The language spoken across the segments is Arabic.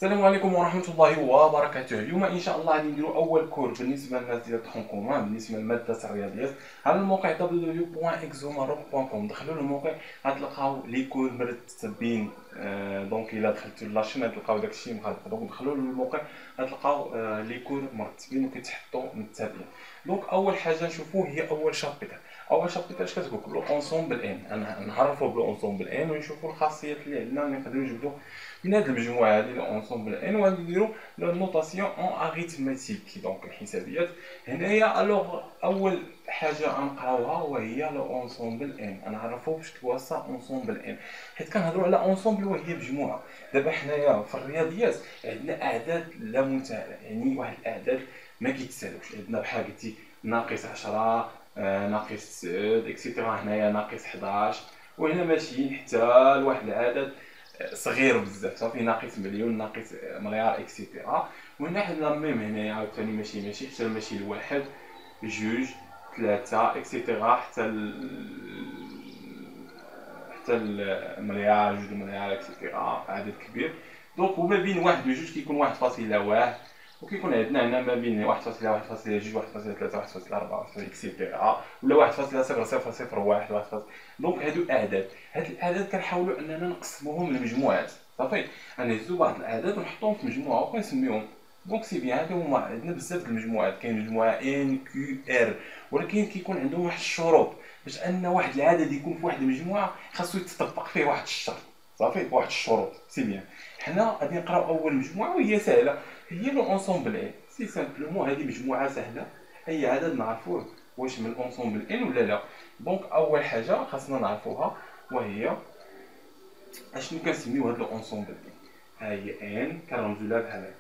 السلام عليكم ورحمة الله وبركاته. اليوم إن شاء الله غادي نديرو أول كور بالنسبة للناس ديال طخون كومان بالنسبة لمادة الرياضيات على الموقع www.exomaroc.com. دخلوا للموقع غتلقاو لي كور مرتبين. دونك إلا دخلتو لاشين غتلقاو داكشي مغلق. دونك دخلوا للموقع غتلقاو لي كور مرتبين وكيتحطوا متتابعين. دونك أول حاجة نشوفو هي أول شابيتر. أول شابيتر اش كتقول؟ لو أونسومبل إن. نعرفو بلو أونسومبل إن ونشوفو الخاصيات اللي عندنا اللي نقدرو نجبدو من هاد المجموعة هادي لو أونسومبل إن، وغادي نديرو لو نوطاسيون أون أريتماتيك دونك الحسابيات. هنايا ألوغ أول حاجة غنقراوها وهي لو أونسومبل إن. نعرفو باش توصى أونسومبل إن حيت كنهضرو على أونسومبل وهي مجموعة. دابا حنايا في الرياضيات عندنا أعداد لا منتهية، يعني واحد الأعداد ما كيتسالوش. عندنا بحال قلتي ناقص 10 ناقص 9 اكسيتيرا، هنايا ناقص 11، وهنا ماشيين حتى لواحد العدد صغير بزاف صافي ناقص مليون ناقص مليار اكسيتيرا. وهنا حنا ميم هنايا عاوتاني ماشي حتى ماشي لواحد جوج ثلاثة اكسيتيرا حتى المليار جوج المليار اكسيتيرا عدد كبير. دونك وما بين واحد وجوج كيكون 1.1، وكيكون عندنا هنا ما بين 1.1 1.2 1.3 1.4 اكسيتيرا، ولا 1.0001 دونك هادو اعداد. هاد الاعداد كنحاولوا اننا نقسموهم لمجموعات صافي. غنهزو بعض الاعداد ونحطوهم في مجموعه وكنسميوهم. دونك سي بيان هادو هما عندنا بزاف د المجموعات. كاين مجموعه ان كيو ار، ولكن كيكون عندهم واحد الشروط باش ان واحد العدد يكون في واحد المجموعه خاصو يتطبق فيه واحد الشرط صافي، واحد الشروط. سي بيان حنا غادي نقراو اول مجموعه وهي سهله، هي لو اونسومبل ان. سي سامبلومون هذه مجموعه سهله، اي عدد نعرفوه واش من اونسومبل ان ولا لا. دونك اول حاجه خاصنا نعرفوها وهي اشنو كنسميو هاد لو اونسومبل ان. ها هي ان كنرمزو لها بحال هكا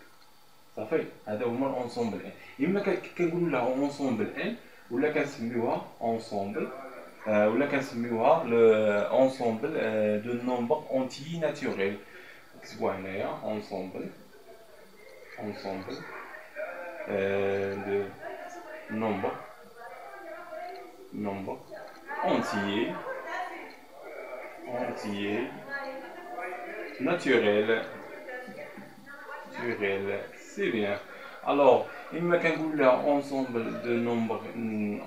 صافي. هذا هما الاونسومبل ان. اما كنقولوا لها اونسومبل ان، ولا كنسميوها اونسومبل، ولا كنسميوها لو اونسومبل دو نومبر اونتي ناتوريل. نكتبوها هنايا اونسومبل de nombre entier naturel. C'est bien. Alors إما كنقول لها ensemble de nombres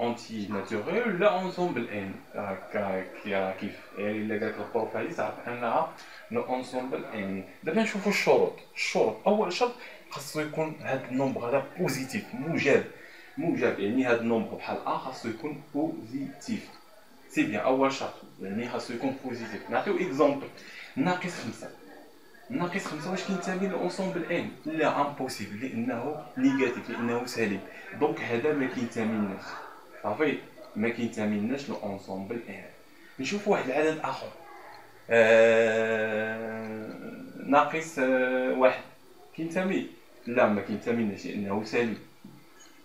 entiers naturels ولا ensemble n. كيف يعني إلا قالت الحروف هذه تعرف أنها لو ensemble n. دابا نشوفوا الشروط. أول شرط خاصو يكون هاد النومبر هذا بوزيتيف موجب، يعني هاد النومبر بحال ا خاصو يكون بوزيتيف. سي بيان أول شرط يعني خاصو يكون بوزيتيف. نعطيو إكزومبل ناقص 5. ناقص 5 واش كينتمي لأونسومبل ان؟ لا امبوسيبل، لانه نيجاتيف، لانه سالب. دونك هذا ما كينتميلناش صافي، ما كينتميلناش لأونسومبل ان. نشوفوا واحد العدد اخر ناقص 1 كينتمي؟ لا ما كينتميلناش لانه سالب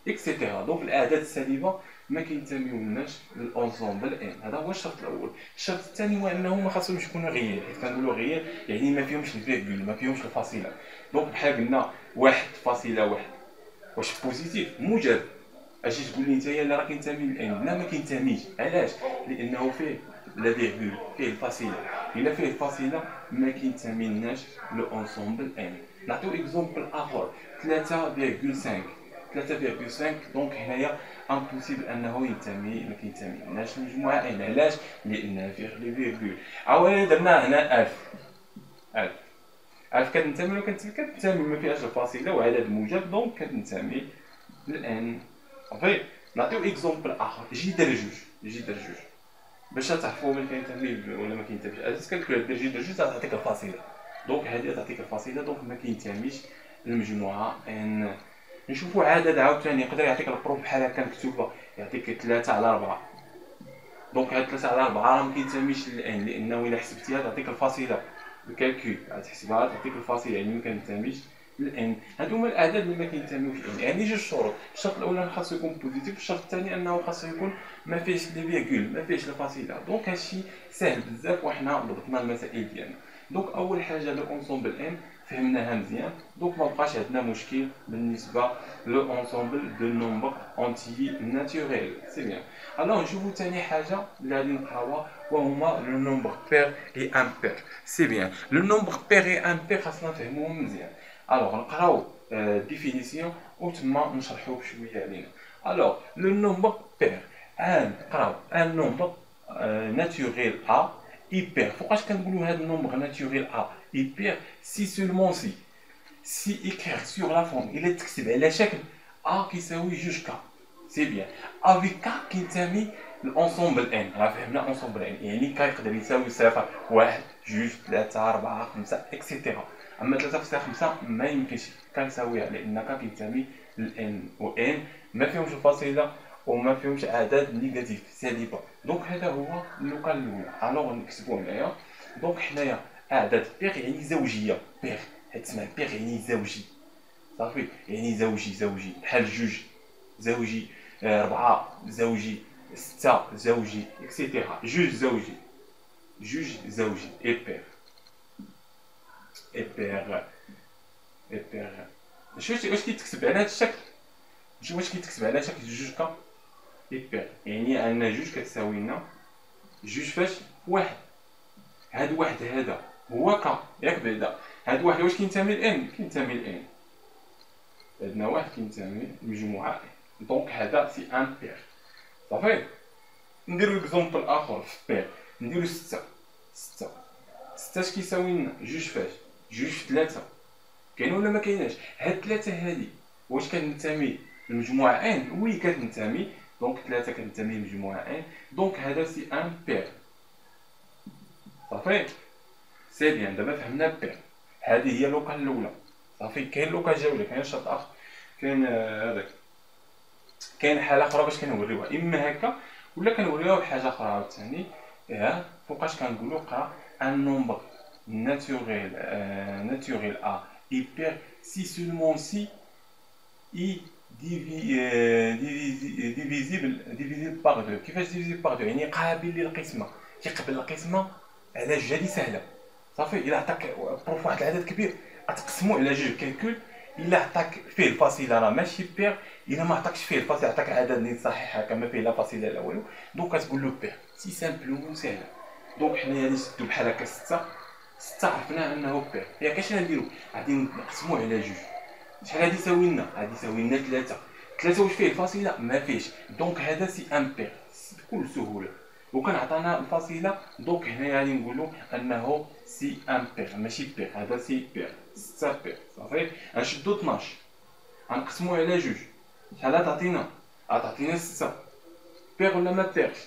اكسيتيرا. دونك الاعداد السالبه ما كينتميولناش للأونسومبل ان. هذا هو الشرط الاول. الشرط الثاني هو انه ما خاصهمش يكونوا غيال، حيت كنقولوا غيال يعني ما فيهمش الفيرغول، ما فيهمش الفاصله. دونك بحال قلنا 1.1 واش بوزيتيف موجب؟ اجي تقول لي نتايا لا راه كينتمي للان؟ لا ما كينتميش. علاش؟ لانه فيه لا فيرغول، فيه الفاصله. الا فيه الفاصله ما كينتميلناش لأونسومبل ان. نعطيو اكزومبل اخر 3.5 دونك هنايا امبوسيبل انه ينتمي، ما كينتميلناش للمجموعه ان. علاش؟ لان فيه لي فيرغول. عاود درنا هنا 1000 كتنتمي ولا كتنتمي ما فيهاش الفاصله وعدد موجب، دونك كتنتمي للان صافي. نعطيو اكزومبل اخر جذر جوج باش تعرفوا من كينتمي ولا ما كينتميش. اساس كالكولات دير جذر جوج تعطيك الفاصله، دونك هذه تعطيك الفاصله، دونك ما كينتميش للمجموعه ان. نشوفوا عدد عاوتاني يقدر يعطيك البروف بحال هكا مكتوبه، يعطيك 3/4. دونك هاد 3/4 راه ما كينتميش للان، لانه الا حسبتيها تعطيك الفاصله بالكالكول، غتحسبها تعطيك الفاصله يعني ما كينتميش للان. هادو هما الاعداد اللي ما كينتميوش للان. يعني جوج شروط، الشرط الاول خاصو يكون بوزيتيف، الشرط الثاني انه خاصو يكون ما فيهش لي فيرغول، ما فيهش الفاصله. دونك هادشي ساهل بزاف وحنا ضبطنا المسائل ديالنا. دونك اول حاجه لو اونسومبل ان فهمناها مزيان، دونك ما بقاش عندنا مشكل بالنسبه لو اونسومبل دو نومبر اونتي ناتوريل. سي بيان. الوغ نشوفو ثاني حاجه اللي غادي نقراوها وهما لو نومبر بير اي امبير. سي بيان. لو نومبر بير اي امبير خاصنا نفهموهم مزيان. الوغ نقراو ديفينيسيون و تما نشرحو بشويه علينا. الوغ لو نومبر بير، نقراو ان نومبر ناتوريل ا hyper. فوقاش كنقولوا هذا النومبر ناتوريل ا hyper؟ سي سولمون سي écrire sur la forme il est تكتب على شكل ا كيساوي جوج ك، سي بيان افيك ك كينتمي للانسومبل ان. راه فهمنا انسومبل ان يعني ك يقدر يساوي صفر، واحد، جوج، ثلاثة، أربعة، خمسة اكسيتيرا. اما 3 في 5 ما يمكنش ك يساويها لان ك كينتمي للان، و ان ما فيهمش الفاصله وما فيهمش اعداد نيجاتيف سالبه. دونك هذا هو اللوكال الاولى. الوغ نكتبوه هنايا. دونك حنايا اعداد بيغ يعني زوجيه، بيغ تسمع بيغ يعني زوجي، صافي يعني زوجي بحال جوج زوجي، ربعة زوجي، ستة زوجي اكسيتيرا. جوج زوجي ايبيغ ايبيغ. شوف واش كيتكتب على هذا الشكل، شوف واش كيتكتب على شكل جوج ك ايبيغ يعني ان جوج كتساوي لنا جوج فاش واحد. هاد واحد هذا هو ك ياك بعدا. هاد واحد واش كينتمي لان؟ كينتمي لان. عندنا واحد كينتمي لمجموعة ان. دونك هذا سي ان بيغ. صافي نديرو اكزومبل اخر في بيغ. نديرو ستة اش كيساوي لنا جوج فاش؟ جوج في ثلاثة. كاين ولا ما كايناش؟ هاد ثلاثة هادي واش كتنتمي لمجموعة ان؟ وي كتنتمي. دونك ثلاثة كتنتمي لمجموعة ان. دونك هذا سي ان بيغ. صافي سي بيان. دابا فهمنا بيغ. هذه هي لوكال الاولى. صافي كاين لوكال جوله، كاين شرط اخر، كاين هذاك، كاين حاله اخرى باش كنوريوها اما هكا ولا كنوريوها بحاجه اخرى عاوتاني. فوقاش كنقولوا قرا ان نومبر ناتوريل ا hyper si seulement si i divisible par 2. كيفاش ديفيزيبل باغ 2؟ يعني قابل للقسمه، كيقبل القسمه على جوج. هادي سهله صافي. الا عطاك بروف واحد العدد كبير غتقسمو على جوج كالكول. الا عطاك فيه الفاصله راه ماشي بير، الا ما عطاكش فيه الفاصله عطاك عدد نيت صحيح هكا ما فيه لا فاصله لا والو، دونك كتقول له بير. سي سامبلومون سهله. دونك حنايا نشدو بحال هكا ستة عرفنا انه بير. ياك اش غنديرو؟ غادي نقسموه على جوج. شحال غادي يساوي لنا؟ غادي يساوي لنا ثلاثة واش فيه الفاصله؟ ما فيهش. دونك هذا سي ان بير بكل سهوله. وكان عطانا الفاصله دونك هنا غادي نقولوا انه سي ان بير ماشي بير. هذا سي بير 6 بير. صافي غنشدو 12 غنقسموه على جوج. شحال غتعطينا؟ غتعطينا 6 بير ولا ما بيرش؟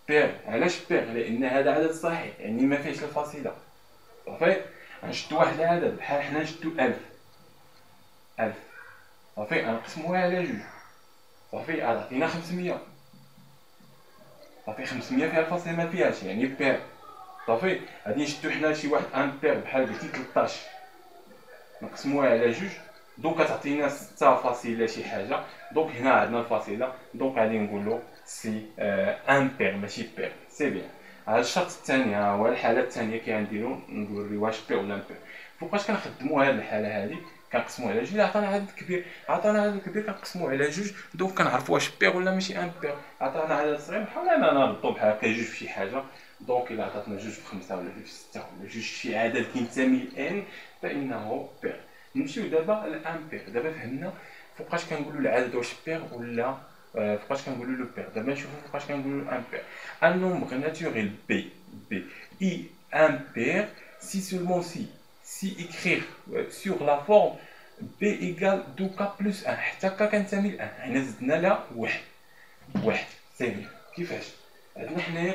بير. علاش بير؟ لان هذا عدد صحيح يعني ما فيهش الفاصله. صافي غنشدو واحد العدد بحال حنا نشدو 1000 صافي غنقسموها على جوج. صافي غتعطينا 500. صافي 500 فيها الفاصله ما فيهاش يعني بير. صافي غادي نشدو حنا شي واحد ان بير بحال قلتي 13 نقسموها على جوج. دونك كتعطينا 6 فاصله شي حاجه. دونك هنا عندنا الفاصله. دونك غادي نقولوا سي ان بير ماشي بير. سي بيان. هذا الشرط الثاني ها هو الحاله الثانيه كنديرو نوريو واش بير ولا بير. فوقاش كنخدموا هذه الحاله هذه؟ كنقسموها على جوج. عطانا عدد كبير كنقسموه على جوج. دونك كنعرفوا واش بير ولا ماشي ان بير. عطانا عدد صغير نحاول انا نربطو بحال هكا جوج في شي حاجه. دونك الا عطاتنا جوج في 5 ولا جوج في 6 ولا جوج في شي عدد كينتمي لان فانه بير. نمشيو دابا لان بير. دابا فهمنا فوقاش كنقولوا العدد واش بير ولا فوقاش كنقولوا لو بير. دابا نشوفوا فوقاش كنقولوا ان بير. ان نومبر ناتوريل بي اي ان بير si seulement si écrire sur la forme b égale 2k plus 1 حتى ك كنتمي ل 1. حنا زدنا لها واحد ثاني. كيفاش؟ عندنا حنايا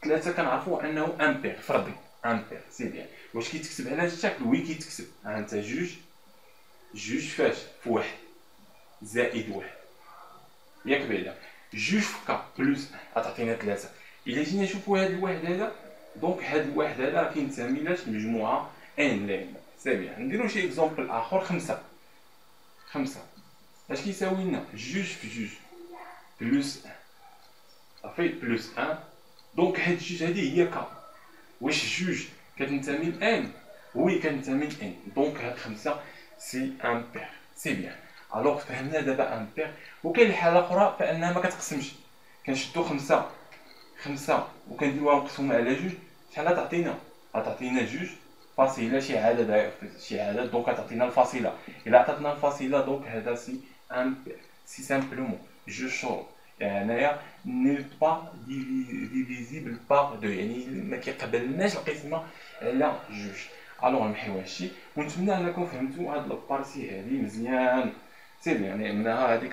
ثلاثة كنعرفوا انه ان بير فردي. ان بير سي بيان. واش كيتكتب على هذا الشكل؟ وي كيتكتب. ها انت جوج فاش في واحد زائد واحد ياك بعدا. جوج في ك بلس 1 غتعطينا 3. الا جينا نشوفوا هذا الواحد هذا دونك هذا الواحد هذا راه كينتمي لمجموعه ان لين. سي بيان. نديرو شي اكزومبل اخر. خمسة اش كيساوي لنا؟ جوج في جوج بلس 1 صافي بلس 1. دونك هاد الجوج هادي هي ك. واش جوج كتنتمي لان؟ وي كتنتمي لان. دونك هاد 5 سي ان بير. سي بيان. الوغ فهمنا دابا ان بير. وكاين الحاله اخرى فانها ما كتقسمش. كنشدو 5 وكنديروها نقسموها على جوج. شحال غتعطينا؟ غتعطينا 2.5 فاصله شي عدد دونك غتعطينا الفاصله. الا عطاتنا الفاصله دونك هذا سي ان بير. سي سامبلومون جو شورت يعني هنايا نيل با ديفيزيبل بار دو، يعني ما كيقبلناش القسمه على جوج. الوغ نمحيو هادشي ونتمنى انكم فهمتوا هاد البارتي هادي مزيان. سي بيان لانها هادي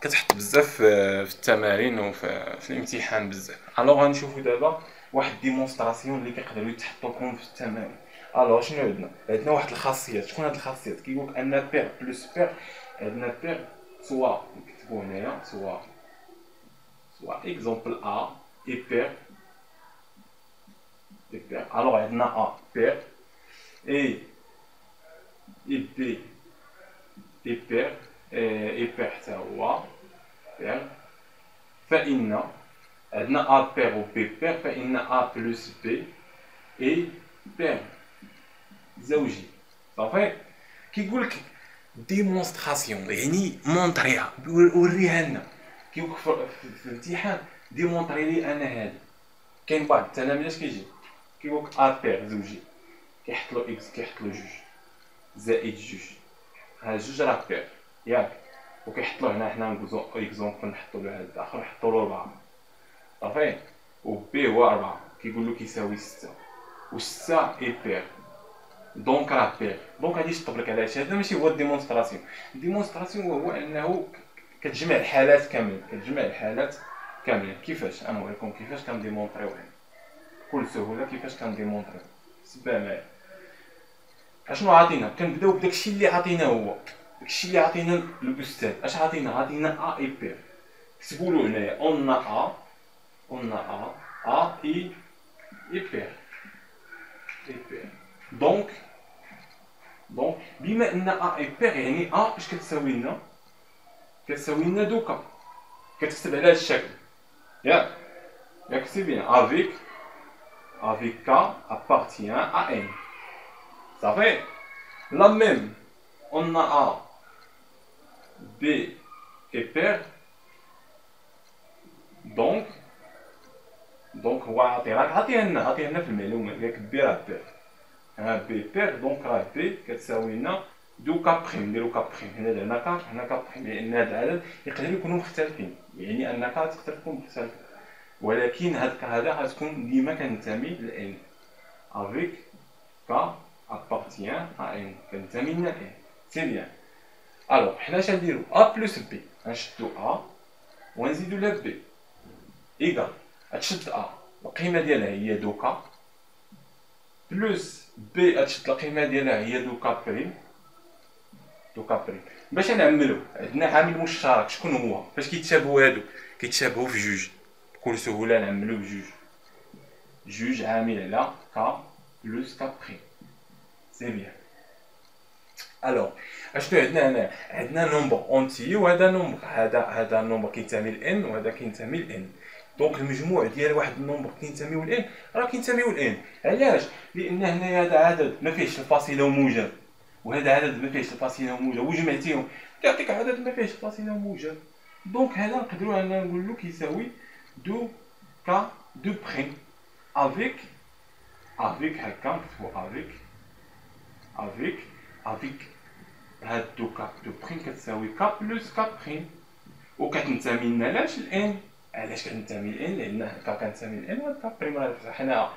كتحط بزاف في التمارين وفي الامتحان بزاف. الوغ غنشوفوا دابا واحد ديمونستراسيون اللي كيقدروا يتحطوا لكم في التمارين. الوغ شنو عندنا واحد الخاصيات. شكون هاد الخاصيات؟ كيقولك ان بير بلس بير، عندنا بير سوا نكتبوا هنايا سوا اكزومبل ا اي بير الوغ عندنا ا بير اي بي اي بير حتى هو بير، فإن عندنا ا بير و بي بير، فإن ا بلس بي اي بير زوجي. صافي كيقولك ديمونستراسيون يعني مونطريها، وريها لنا. كيقولك في الامتحان ديمونطري لي انا هادي. كاين بعض التلاميذ اش كيجي كيقولك ا بير زوجي، كيحط له اكس كيحط له جوج زائد جوج، ها جوج راه بير ياك، وكيحط له هنا حنا اكزومبل نحطو له هاد الاخر نحطو له 4 صافي، و بي هو 4 كيقول له كيساوي 6 و 6 اي بير دونك راه بير. دونك غادي يشطب لك علاش هذا ماشي هو الديمونستراسيون. الديمونستراسيون هو انه كتجمع الحالات كاملين. كيفاش؟ غنوريكم كيفاش كنديمونطريو هنا بكل سهوله. كيفاش كنديمونطريو؟ سبع معايا. اشنو عاطينا؟ كنبداو بداكشي اللي عاطينا هو داكشي اللي عاطينا الاستاذ. اش عاطينا ا اي بير. كتبوا له هنايا اون ا اي بير دونك بما ان ا اي بير يعني ا اش كتساوي لنا؟ كتساوي لنا دوكا. كتكتب على هذا الشكل ياك سي بيان افيك k appartient à n. صافي لا ميم on a a b est pair دونك هو عاطيها لنا في المعلومه قالك بي راه بير. ها بي بير دونك راه بي كتساوي لنا دو كا بريم. نديرو كا بريم هنا درنا كا هنا كا بريم لان هاد العدد يقدروا يكونوا مختلفين، يعني ان كا تقدر تكون مختلفه، ولكن هاد كا هذا غتكون ديما كنتمي لان افيك كا appartient à n كنتمي لنا n. سي بيان. الوغ حنا اش نديرو؟ ا بلس بي غنشدو ا ونزيدو لها بي ايكال غتشد ا القيمه ديالها هي دوكا بلس بي غتشد القيمه ديالها هي دوكا بريم. باش نعملو عندنا عامل مشترك. شكون هو؟ فاش كيتشابهوا هادو؟ كيتشابهوا في جوج. بكل سهوله نعملو بجوج عامل على كا بلس كا بريم. سي بيان. الوغ اشنو عندنا هنا؟ عندنا نومبر اونتي وهذا نومبر، هذا النومبر كينتمي لان وهذا كينتمي لان. دونك المجموع ديال واحد النومبر كينتميو لان راه كينتميو لان. علاش؟ لان هنايا هذا عدد ما فيهش الفاصله وموجب، وهذا عدد ما فيهش الفاصله وموجب، وجمعتيهم كيعطيك عدد ما فيهش الفاصله وموجب. دونك هذا نقدروا اننا نقولوا كيساوي دو كا دو بريم افيك هكا نكتبوا افيك هاد دو كا دو بريم كتساوي كا بلس كا بريم، وكتنتمي لنا لاش الان. علاش كتنتمي لان؟ لان كا كنتمي لان وكا بريم راه حنا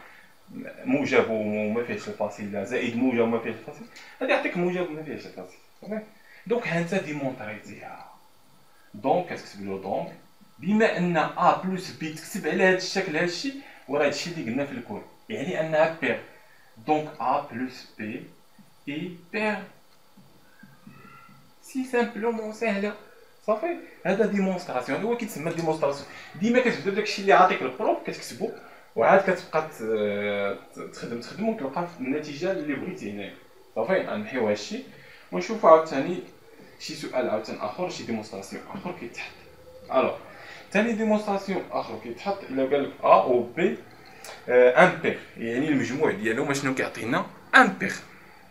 موجب وما فيهش الفاصله زائد موجب وما فيهش الفاصله، غادي يعطيك موجب وما فيهش الفاصله. دونك ها انت ديمونطريتيها. دونك كتكتب له دونك بما ان ا بلس بي تكتب على هذا الشكل هادشي وراه هادشي اللي قلنا في الكود، يعني انها بير. دونك ا بلس بي اي بير. سي سامبلومون ساهله. صافي هذا ديمونستراسيون. هو كيتسمى ديمونستراسيون. ديما كتبدا بداكشي اللي عاطيك البروف كتكتبو وعاد كتبقى تخدم وتلقى النتيجه اللي بغيتي هنايا. صافي غنمحيو هادشي ونشوفو عاوتاني شي سؤال عاوتاني اخر، شي ديمونستراسيون اخر كيتحط. الوغ ثاني ديمونستراسيون اخر كيتحط الا قال لك ا و بي ان بير، يعني المجموع ديالهم شنو كيعطينا؟ ان بير.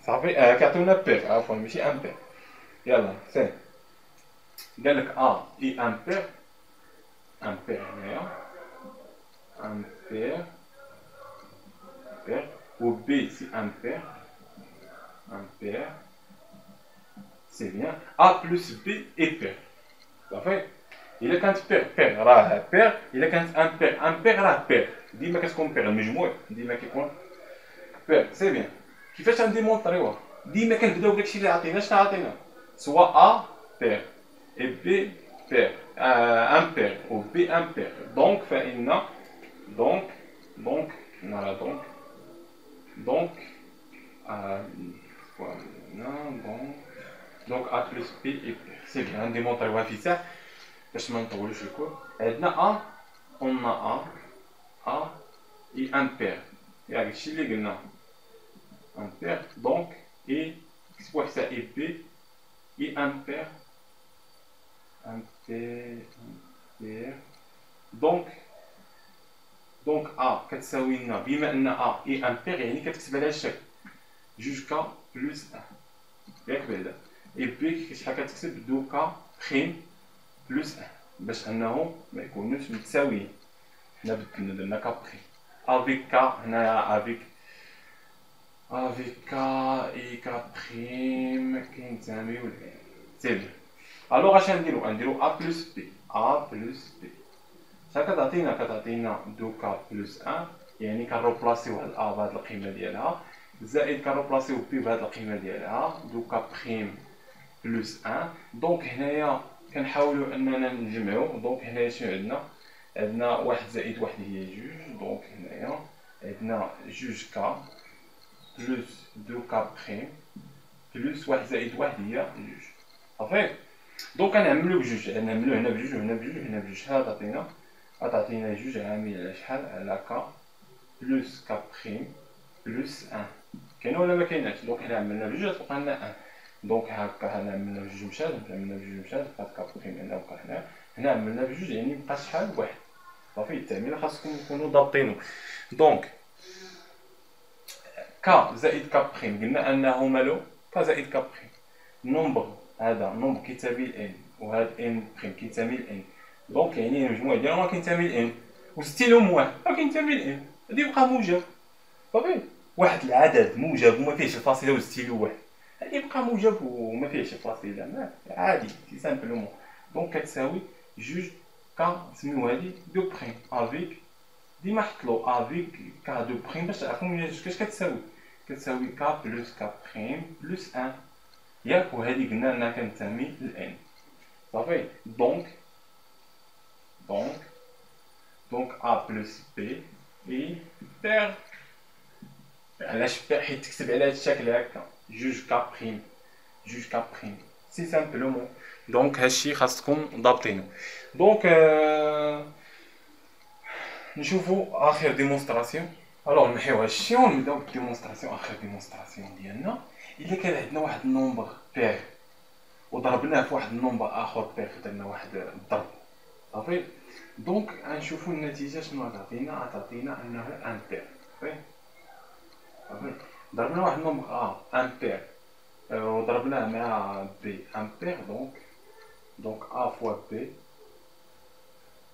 صافي كيعطيونا بير عفوا ماشي ان بير. يلا سين قال لك ا اي ان بير هنايا ان بير impair, ou B c'est impair, impair, c'est bien, A plus B est pair. صافي الا كانت بير راه بير، الا كانت امبير راه بير، ديما كتكون بير، المجموع ديما كيكون بير. سي بيان. كيفاش غنديمونطريوها؟ ديما كنبداو بداكشي اللي عطينا. شنو عطينا؟ سوا ا بير اي بي بير، امبير و بي امبير. دونك فإن دونك نرى دونك دونك ا بلس بي اي بير. سي بيان. غنديمونطريوها في ساعه باش ما نطولوش الكور. عندنا ا، قلنا ا اي امبير، ياك هادشي اللي قلنا امبير. دونك اي كتبوها حتى اي بي اي امبير دونك ا كتساوي لنا، بما ان ا اي امبير يعني كتكتب على الشكل جوج كا بلس 1، ياك بعدا. اي بي شحال كتكتب؟ دو كا بريم بلس 1 باش انهم ما يكونوش متساويين. حنا بدلنا درنا كا بريم افيك كا، هنايا افيك كا اي كا بريم كينتميو ل سي بيان. الوغ اش غنديرو؟ ا بلس بي، شحال كتعطينا؟ كتعطينا دو كا بلس 1، يعني كنروبلاسيو هاد ا بهاد القيمه ديالها، زائد كنروبلاسيو بي بهاد القيمه ديالها، دو كا بريم بلس 1. دونك هنايا كنحاولوا اننا نجمعوا. دونك هنايا شنو عندنا؟ عندنا واحد زائد واحد هي جوج. دونك هنايا عندنا جوج كا بلس دو كا بريم بلس واحد زائد واحد هي جوج. صافي. دونك كنعملو بجوج، نعملو هنا بجوج وهنا بجوج وهنا بجوج. شحال تعطينا؟ غتعطينا جوج عامل على شحال؟ على كا بلس كا بريم بلس 1. كاينه ولا ما كايناش؟ دونك حنا عملنا بجوج غتبقى لنا 1. دونك هاكا هنا عملنا بجوج مشات، عملنا بجوج مشات، بقات كا بريم هنا وبقى هنا عملنا بجوج، يعني بقى شحال؟ واحد. صافي. التعميل خاصكم تكونوا ضابطينو. دونك كا زائد كا بريم قلنا انه مالو كا زائد كا بريم، نومبر هذا نومبر كيتساوي لان، وهذا ان بريم كيتساوي لان. دونك يعني المجموع ديالهم كينتمي لان، وستيلهم واحد كينتمي لان، غادي يبقى موجب. صافي. واحد العدد موجب وما فيهش الفاصله وستيلو واحد، غادي يبقى موجب وما فيهش الفاصله، ما عادي سي سامبلومون. دونك كتساوي جوج كا نسميو هادي دو بريم افيك، ديما حطلو افيك كا دو بريم باش تعرفو من جوج كاش كتساوي. كتساوي كا بلس كا بريم بلس 1، ياك. وهادي قلنا انها كنتمي لان. صافي. دونك ا بلس بي اي بير. علاش بير؟ حيت تكتب على هاد الشكل هكا جوج كا بريم، سي سامبلومون. دونك هادشي خاصكم ضابطينو. دونك نشوفو اخر ديمونستراسيون. الوغ نحيو هادشي ونبداو بالديمونستراسيون. اخر ديمونستراسيون ديالنا، الا كان عندنا واحد النومبر بير وضربناه في واحد النومبر اخر بير، درنا واحد الضرب. صافي. دونك غنشوفو النتيجه شنو غتعطينا. غتعطينا انه ان بير. صافي. ضربنا واحد النومبر ان بير وضربناه مع بي ان بير. دونك ا فوا بي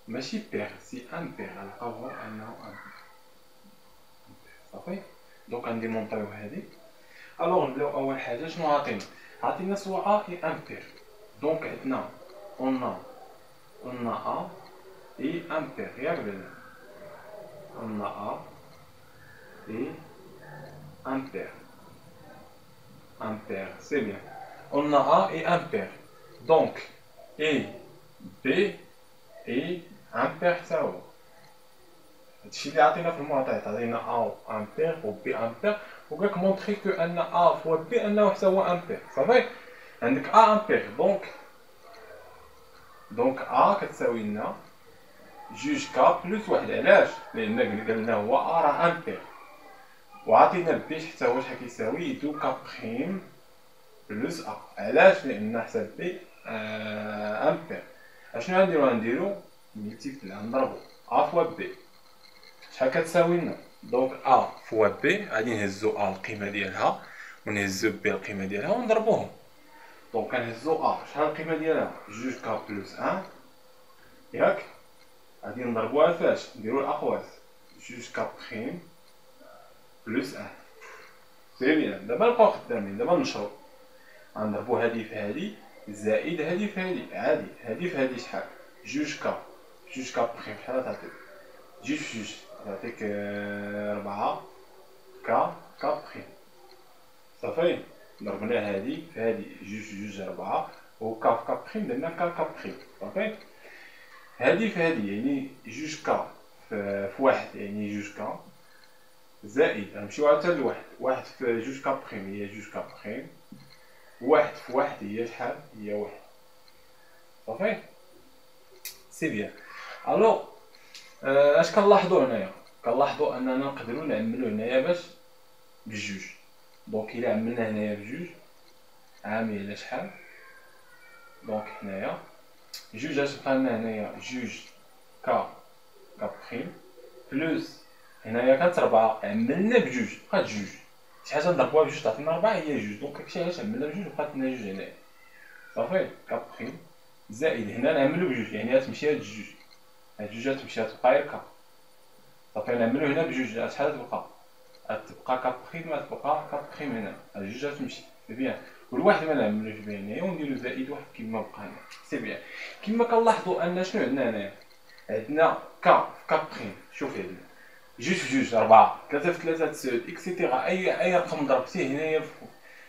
ماشي بير، سي ان بير. غنلقاو انه ان بير. صافي. دونك غنديمونطريو هادي. الوغ نبداو اول حاجه. شنو عاطينا؟ عاطينا سوا ا اي ان بير. دونك عندنا قلنا ا اي ان بير، ياك بلا؟ قلنا ا اي ان بير، سي بيان. قلنا ا اي ان بير. دونك اي بي اي ان بير حتى هو. هادشي اللي عطينا في المعطيات. عطينا ا ان بير و بي ان بير، وقالك مونطري كو ان ا فوا بي انه حتى هو ان بير. صافي. عندك ا ان بير. دونك ا كتساوي لنا جوج كا بلس واحد. علاش؟ لان قلنا هو ا راه ان بير، وعطينا البي حتى هو شحال كيساوي دو كا بريم بلس ا. علاش؟ لان حتى البي ان بير. اشنو غنديرو؟ ملتيبل، نضربو ا فوا بي. شحال كتساوي لنا؟ دونك ا فوا بي غادي نهزو ا القيمه ديالها ونهزو بي القيمه ديالها ونضربوهم. دونك كنهزو ا شحال القيمه ديالها؟ جوج كا بلس 1، ياك. غادي نضربوها فاش؟ نديرو الاقواس. جوج كا بريم بلس ان. سي بيان. دابا نبقاو خدامين، دابا نشرو غنضربو هادي في هادي زائد هادي في هادي. عادي هادي في هادي شحال؟ جوج كا. جوج كا بخيم شحال تعطيك؟ جوج في جوج تعطيك 4 كا بخيم. صافي ضربنا هادي في هادي جوج في جوج 4 و كا في كا بخيم درنا كا بخيم. صافي هادي في هادي يعني جوج كا في واحد يعني جوج كا زائد غنمشيو عاوتاني لواحد. واحد في جوج كا بخيم هي جوج كا بخيم. واحد في واحد هي شحال؟ هي واحد. صافي سي بيان. الوغ اش كنلاحظو هنايا؟ كنلاحظو اننا نقدرو نعملو هنايا باش بجوج. دونك الا عملنا هنايا بجوج عامل على شحال؟ دونك هنايا جوج اش بقى لنا هنايا؟ جوج كا بخيم بلوس هنايا كانت 4 عملنا بجوج بقات جوج. شي حاجه نضربوها بجوج تعطينا 4 هي جوج. دونك داكشي علاش عملنا بجوج بقات لنا جوج هنايا. صافي كا بخيم زائد هنا نعملو بجوج يعني غتمشي هاد جوج. هاد جوج غتمشي غتبقى غير كا. صافي نعملو هنا بجوج شحال غتبقى؟ غتبقى كا بخيم غتبقى كا بخيم هنا. هاد جوج غتمشي. سي بيان. والواحد ما نعملوش به هنايا ونديرو زائد واحد كيما بقى هنا. سي بيان. كيما كنلاحظو ان شنو عندنا هنايا؟ عندنا كا في كا بخيم. شوفي عندنا جوج في جوج 4 3 في 3 9 اكسيتيرا. اي رقم ضربتيه هنايا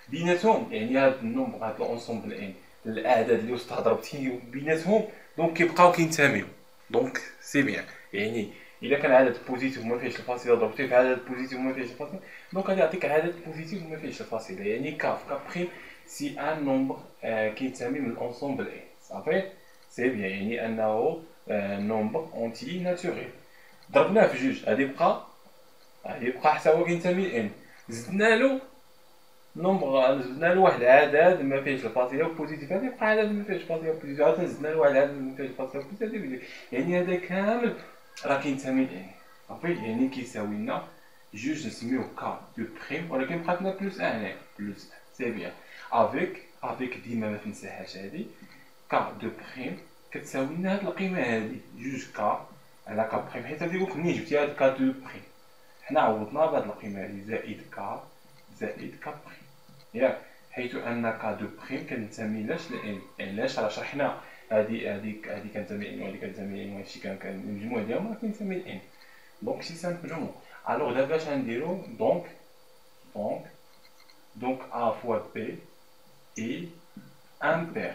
بيناتهم يعني هاد النومبر هاد لونسومبل ان الاعداد اللي وسطها ضربتي بيناتهم دونك كيبقاو كينتميو. دونك سي بيان. يعني الا كان عدد بوزيتيف وما فيهش الفاصله ضربتيه في عدد بوزيتيف وما فيهش الفاصله دونك غادي يعطيك عدد بوزيتيف وما فيهش الفاصله. يعني كا في كا بريم سي ان نومبر كينتمي من الانسومبل ان. صافي سي بيان. يعني انه نومبر اونتي ناتوريل. ضربناه في جوج غادي يبقى حتى هو كينتمي لان. زدنا له زدنا له واحد العدد ما فيهش الفاصله بوزيتيف غادي يبقى عدد ما فيهش الفاصله بوزيتيف. عاوتاني زدنا له واحد العدد ما فيهش الفاصله بوزيتيف. يعني هذا كامل راه كينتمي لان. صافي يعني كيساوي لنا جوج نسميوه كا دو بريم ولكن بقات لنا بلوس ان هنايا. بلوس سي بيان. افيك ديما ما تنساهاش هادي كا دو بريم كتساوي لنا هاد القيمه هادي جوج كا على كا بريم. حيت غادي يقولك منين جبتي هاد كا دو بريم حنا عوضنا بهاد القيمه هادي زائد كا بريم ياك. حيث ان كا دو بريم كنتمي لاش لان. علاش؟ راه شرحنا هادي كنتمي لان وهادي كنتمي لان وهادشي كان المجموع ديالهم راه كينتمي لان. دونك سي سامبلومون. الوغ دابا اش غنديرو؟ دونك ا فوا بي اي امبير.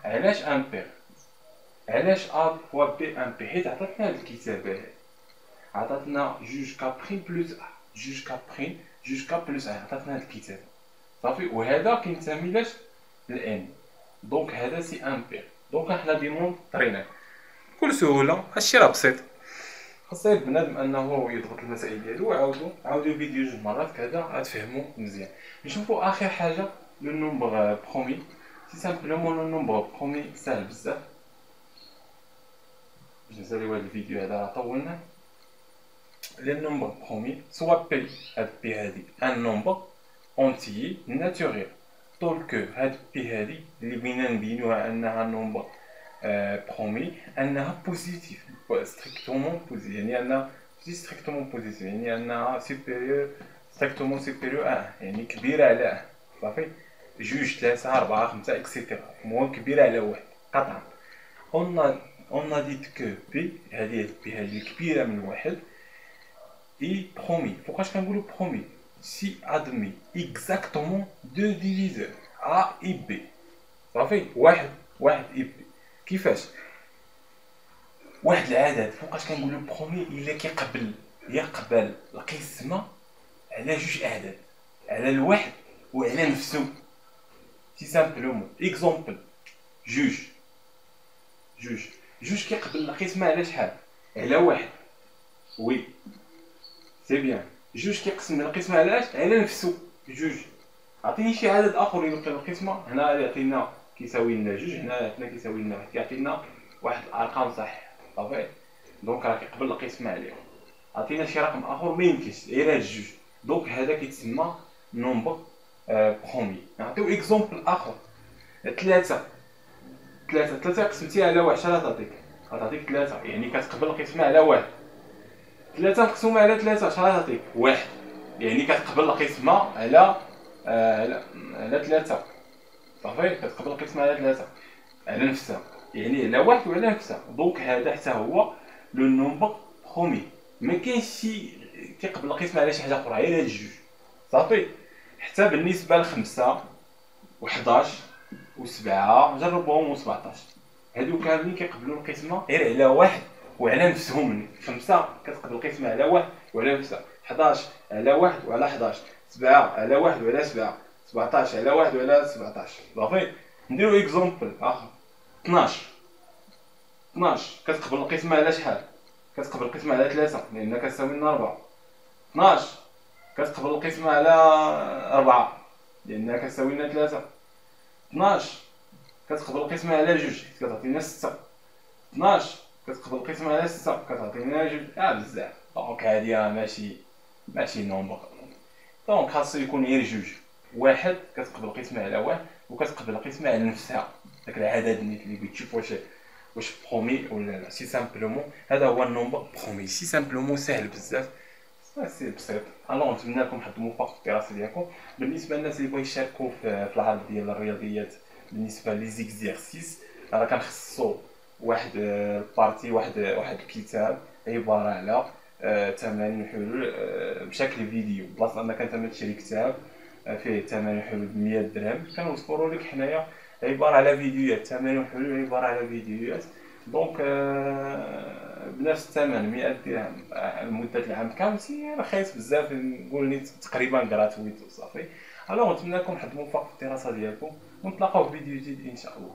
علاش امبير؟ علاش ا فوا بي امبير؟ حيت عطاتنا هاد الكتابه هادي عطاتنا جوج كا بريم بلوس ا. جوج كا بلوس ا عطاتنا هاد الكتابه. صافي وهذا كينتمي لاش؟ لان. دونك هذا سي امبير. دونك حنا ديمونطريناه بكل سهوله. هادشي راه بسيط. خاص غير بنادم انه يضبط المسائل ديالو عاودو الفيديو جوج مرات كذا غتفهمو مزيان. نشوفو اخر حاجه لو نومبر برومي. سي سامبلومون لو نومبر برومي ساهل بزاف. باش نساليو هاد الفيديو هذا راه طولنا. لو نومبر برومي سوا بي هاد بي هادي ان نومبر اونتيي ناتوريل طول كو هاد بي هادي اللي بغينا نبينوها انها نومبر برومي انها بوزيتيف ستريكتومون بوزيتيف. يعني انها ستريكتومون بوزيتيف يعني انها سوبيريور ستريكتومون سوبيريور يعني كبيره على صافي جوج 3 4 5 اكسيتيرا. المهم كبيره على واحد قطعا. on a dit que P هذه P هذه كبيره من واحد et promis. فوقاش كنقولوا promis si admis exactement deux diviseurs A et B. صافي واحد et B. كيفاش؟ واحد العدد فوقاش كنقولوا برومي الا يقبل القسمه على جوج اعداد على الواحد وعلى نفسه. سي سامبلومون اكزومبل جوج كيقبل القسمه على شحال؟ على واحد. وي سي بيان. جوج كيقسم القسمه علاش؟ على نفسه. جوج عطيني شي عدد اخر يقبل القسمه. هنا يعطينا كيساوي لنا جوج. هنا عطينا كيساوي لنا واحد. كيعطينا واحد الارقام صحيحه. صافي دونك راه كيقبل القسمه عليهم. عطينا شي رقم اخر ما يمكنش غير هاد جوج. دونك هذا كيتسمى نومبر برومي. نعطيو اكزومبل اخر. ثلاثة قسمتيها على واحد شحال غتعطيك؟ غتعطيك ثلاثة يعني كتقبل القسمه على واحد. 3 مقسومة على 3 شحال غتعطيك؟ 1. يعني كتقبل القسمة على على 3. صافي، كتقبل القسمة على 3 على نفسها، يعني على 1 وعلى نفسها. دونك هذا حتى هو لو نومبر برومي. ما كاينش شي كيقبل القسمة على شي حاجة أخرى، غير هاد الجوج. صافي. حتى بالنسبة لخمسة و11 و7 جربوهم و17، هادو كاملين كيقبلوا القسمة غير على 1 وعلى نفسهم. 5 كتقبل القسمة على 1 وعلى نفسها، 11 على 1 وعلى 11، 7 على 1 وعلى 7، 17 على 1 وعلى 17. صافي. نديرو اكزومبل اخر. 12 كتقبل القسمة على شحال؟ كتقبل القسمة على 3 لأن كتساوي لنا 4. 12 كتقبل القسمة على 4 لأنها كتساوي لنا 3. 12 كتقبل القسمة على 2 كتعطينا 6. 12 كتقبل القسمة على 6 كتعطينا 2. بزاف. دونك هادي ماشي نومبر. دونك خاصو يكون غير 2. 1 كتقبل القسمة على 1 وكتقبل القسمة على نفسها. داك العدد نيت اللي بغيت تشوف واش برومي ولا لا. سي سامبلومون هذا هو النومبر برومي. سي سامبلومون ساهل بزاف، سي بسيط. الوغ نتمنى لكم حظ موفق في الدراسه ديالكم. بالنسبه للناس اللي بغاو يشاركوا في العرض ديال الرياضيات بالنسبه لي زيكزيرسيس، راه كنخصصوا واحد البارتي، واحد الكتاب عباره على 8 حلول بشكل فيديو. بلاصه انك انت ما تشري كتاب فيه 8 حلول ب 100 درهم، كنوفروا لك حنايا عباره على فيديوهات. 8 حلول عباره على فيديوهات. دونك بنفس الثمن 100 درهم لمده العام كامل. سي رخيص بزاف، نقول تقريبا غراتويت وصافي. الوغ نتمنى لكم حظ موفق في الدراسه ديالكم، ونتلاقاو في فيديو جديد ان شاء الله.